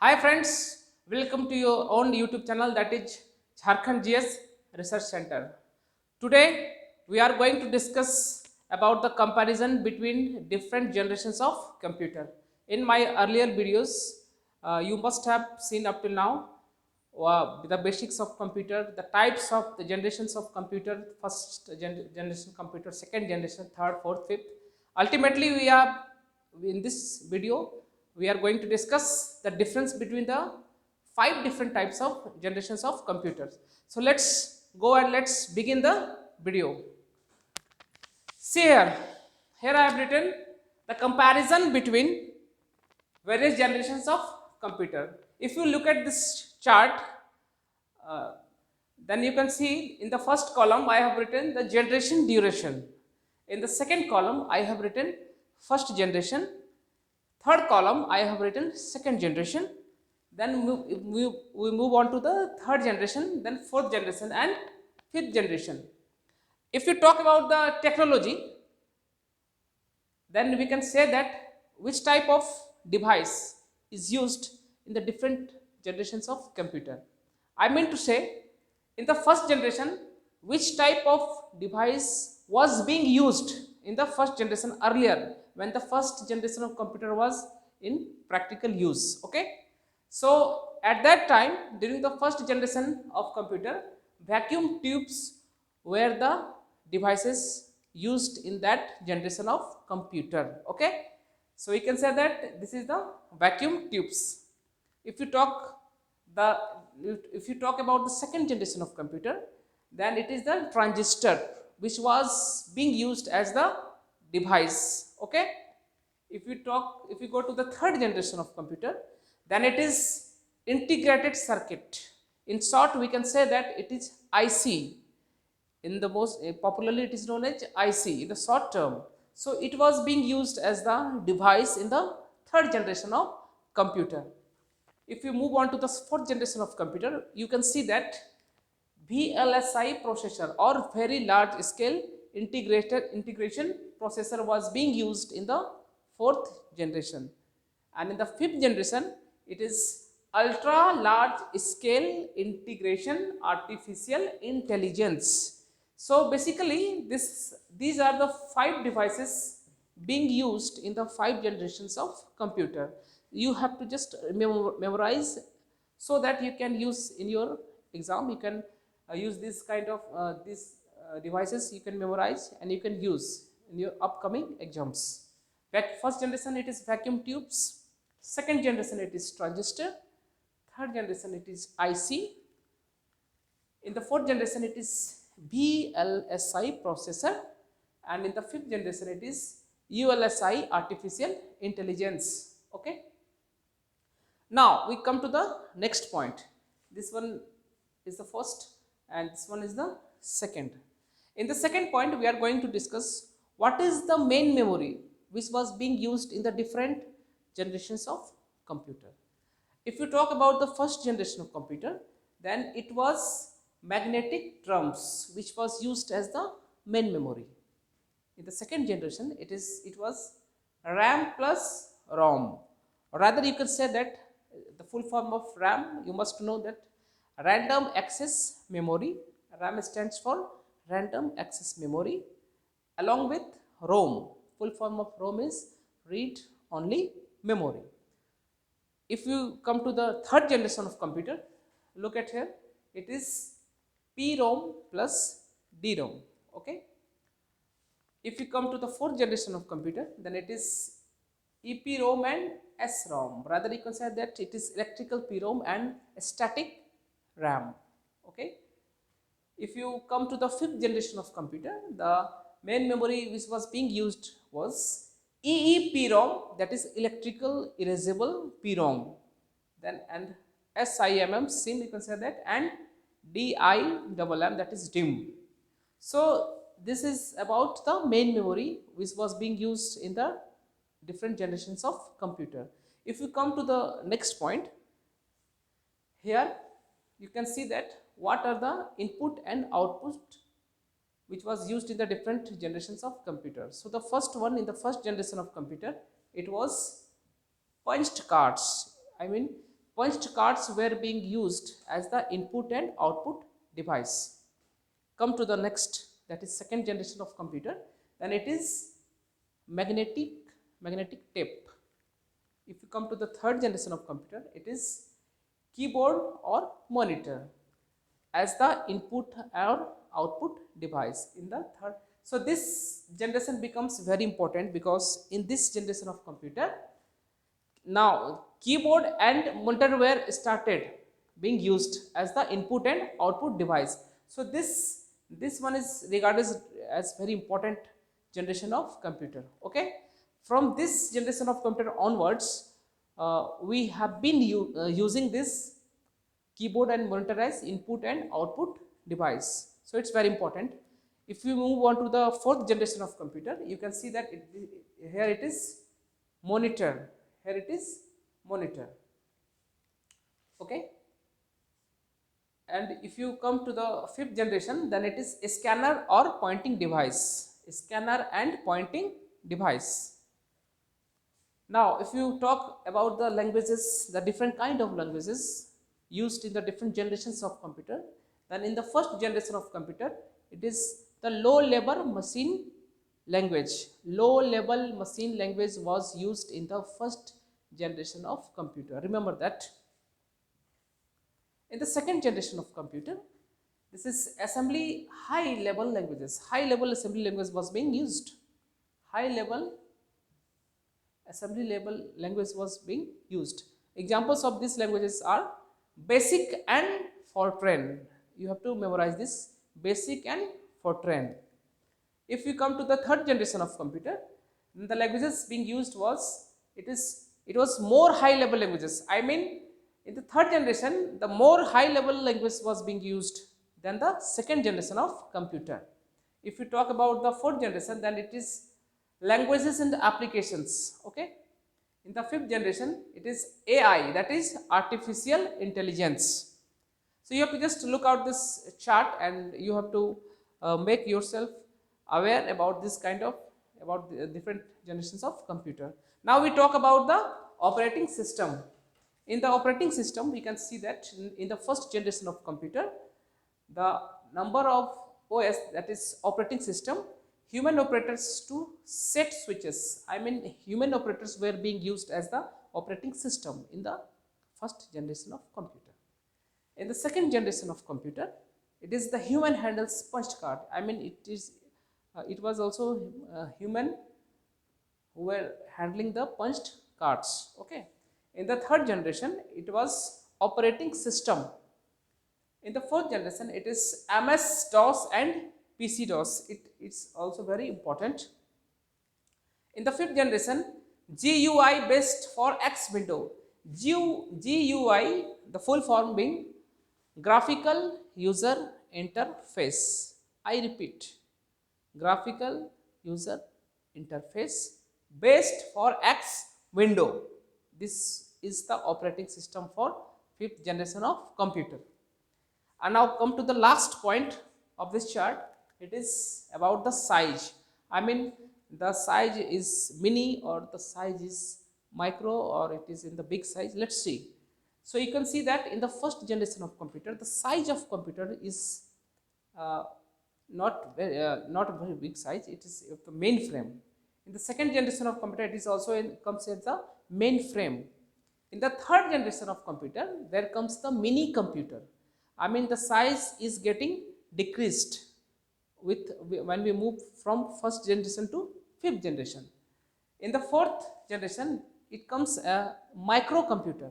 Hi friends, welcome to your own YouTube channel, that is Jharkhand GS Research Center. Today we are going to discuss about the comparison between different generations of computer. In my earlier videos, you must have seen up till now the basics of computer, the types of the generations of computer, first generation computer, second generation, third, fourth, fifth. Ultimately, we are in this video we are going to discuss the difference between the five different types of generations of computers. So let's go and let's begin the video. See here I have written the comparison between various generations of computer. If you look at this chart, uh, then you can see in the first column I have written the generation duration. In the second column I have written first generation. Third column I have written second generation. Then we move on to the third generation, then fourth generation and fifth generation. If you talk about the technology, then we can say that which type of device is used in the different generations of computer. I mean to say, in the first generation, which type of device was being used in the first generation earlier, when the first generation of computer was in practical use. Okay, so at that time, during the first generation of computer, vacuum tubes were the devices used in that generation of computer. Okay, so we can say that this is the vacuum tubes. If you talk the if you talk about the second generation of computer, then it is the transistor which was being used as the device. Okay, if you go to the third generation of computer, then it is integrated circuit. In short, we can say that it is IC. In the most popularly it is known as IC in the short term. So it was being used as the device in the third generation of computer. If you move on to the fourth generation of computer, you can see that VLSI processor or very large scale integrated integration processor was being used in the fourth generation. And in the fifth generation, it is ultra large scale integration artificial intelligence. So basically these are the five devices being used in the five generations of computer. You have to just memorize, so that you can use in your exam. You can use this kind of these devices you can memorize and you can use in your upcoming exams. First generation, it is vacuum tubes. Second generation, it is transistor. Third generation, it is IC. In the fourth generation, it is VLSI processor. And in the fifth generation, it is ULSI artificial intelligence. Okay. Now we come to the next point. This one is the first and this one is the second. In the second point, we are going to discuss what is the main memory which was being used in the different generations of computer. If you talk about the first generation of computer, then it was magnetic drums which was used as the main memory. In the second generation, it was RAM plus ROM. Or rather, you can say that the full form of RAM, you must know that random access memory. RAM stands for random access memory, along with ROM. Full form of ROM is read only memory. If you come to the third generation of computer, look at here, it is PROM plus DROM. Okay. If you come to the fourth generation of computer, then it is EPROM and SROM. Rather, you can say that it is electrical PROM and static RAM. Okay. If you come to the fifth generation of computer, the main memory which was being used was EEPROM, that is electrical erasable PROM. Then and SIMM, you can say that, and DIMM, that is DIMM. So this is about the main memory which was being used in the different generations of computer. If you come to the next point, here you can see that what are the input and output which was used in the different generations of computer. So the first one, in the first generation of computer, it was punched cards. I mean, punched cards were being used as the input and output device. Come to the next, that is second generation of computer, then it is magnetic tape. If you come to the third generation of computer, it is keyboard or monitor as the input or output device in the third. So this generation becomes very important because in this generation of computer, now keyboard and monitor were started being used as the input and output device. So this one is regarded as very important generation of computer. Okay, from this generation of computer onwards, we have been using this keyboard and monitor as input and output device. So it's very important. If you move on to the fourth generation of computer, you can see that here it is monitor. Here it is monitor. Okay. And if you come to the fifth generation, then it is a scanner or pointing device. Scanner and pointing device. Now, if you talk about the languages, the different kind of languages used in the different generations of computer, then in the first generation of computer, it is the low level machine language. Low level machine language was used in the first generation of computer. Remember that. In the second generation of computer, this is assembly high level languages. High level assembly language was being used. High level assembly level language was being used. Examples of these languages are basic and Fortran. You have to memorize this, basic and Fortran. If you come to the third generation of computer, then the languages being used was it was more high level languages. I mean, in the third generation, the more high level language was being used than the second generation of computer. If you talk about the fourth generation, then it is languages and applications. Okay, in the fifth generation, it is AI, that is artificial intelligence. So you have to just look out this chart and you have to make yourself aware about this kind of, about the different generations of computer. Now we talk about the operating system. In the operating system, we can see that in the first generation of computer, the number of OS, that is operating system, human operators to set switches. I mean, human operators were being used as the operating system in the first generation of computer. In the second generation of computer, it is the human handles punched card. I mean, it was also human who were handling the punched cards. Okay. In the third generation, it was operating system. In the fourth generation, it is MS-DOS and PC-DOS. It's also very important. In the fifth generation, GUI based for X window. GUI, the full form being graphical user interface. I repeat, graphical user interface based for X window. This is the operating system for fifth generation of computer. And now come to the last point of this chart. It is about the size. I mean, the size is mini or the size is micro or it is in the big size. Let's see. So you can see that in the first generation of computer, the size of computer is not a very big size. It is the mainframe. In the second generation of computer, it is also comes as the mainframe. In the third generation of computer, there comes the mini computer. I mean, the size is getting decreased when we move from first generation to fifth generation. In the fourth generation, it comes a microcomputer,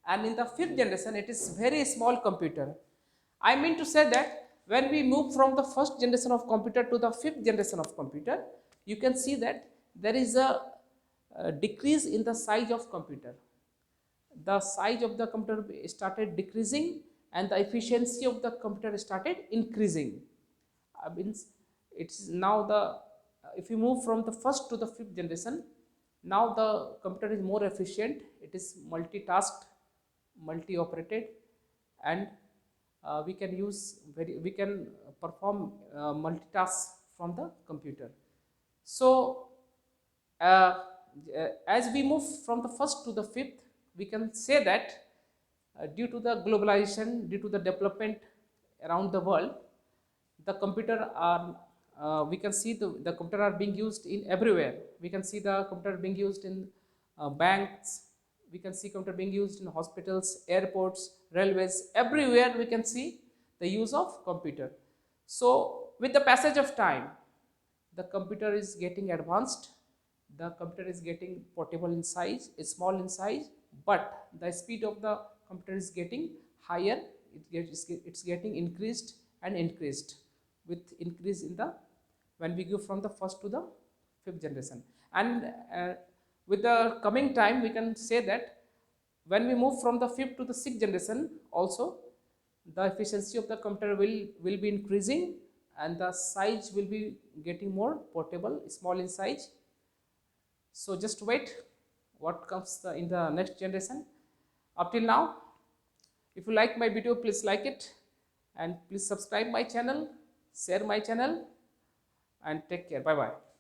and in the fifth generation, it is very small computer. I mean to say that when we move from the first generation of computer to the fifth generation of computer, you can see that there is a decrease in the size of computer. The size of the computer started decreasing and the efficiency of the computer started increasing. Means it's now the if you move from the first to the fifth generation, now the computer is more efficient. It is multitasked, multi-operated, and we can perform multitask from the computer. So as we move from the first to the fifth, we can say that due to the globalization, due to the development around the world, the computer are we can see the computer are being used in everywhere. We can see the computer being used in banks, we can see computer being used in hospitals, airports, railways, everywhere we can see the use of computer. So with the passage of time, the computer is getting advanced, the computer is getting portable in size, small in size, but the speed of the computer is getting higher, it's getting increased and increased with increase in the when we go from the first to the fifth generation. And with the coming time we can say that when we move from the fifth to the sixth generation also, the efficiency of the computer will be increasing and the size will be getting more portable, small in size. So just wait what comes in the next generation. Up till now, if you like my video, please like it and please subscribe my channel, share my channel, and take care. Bye bye.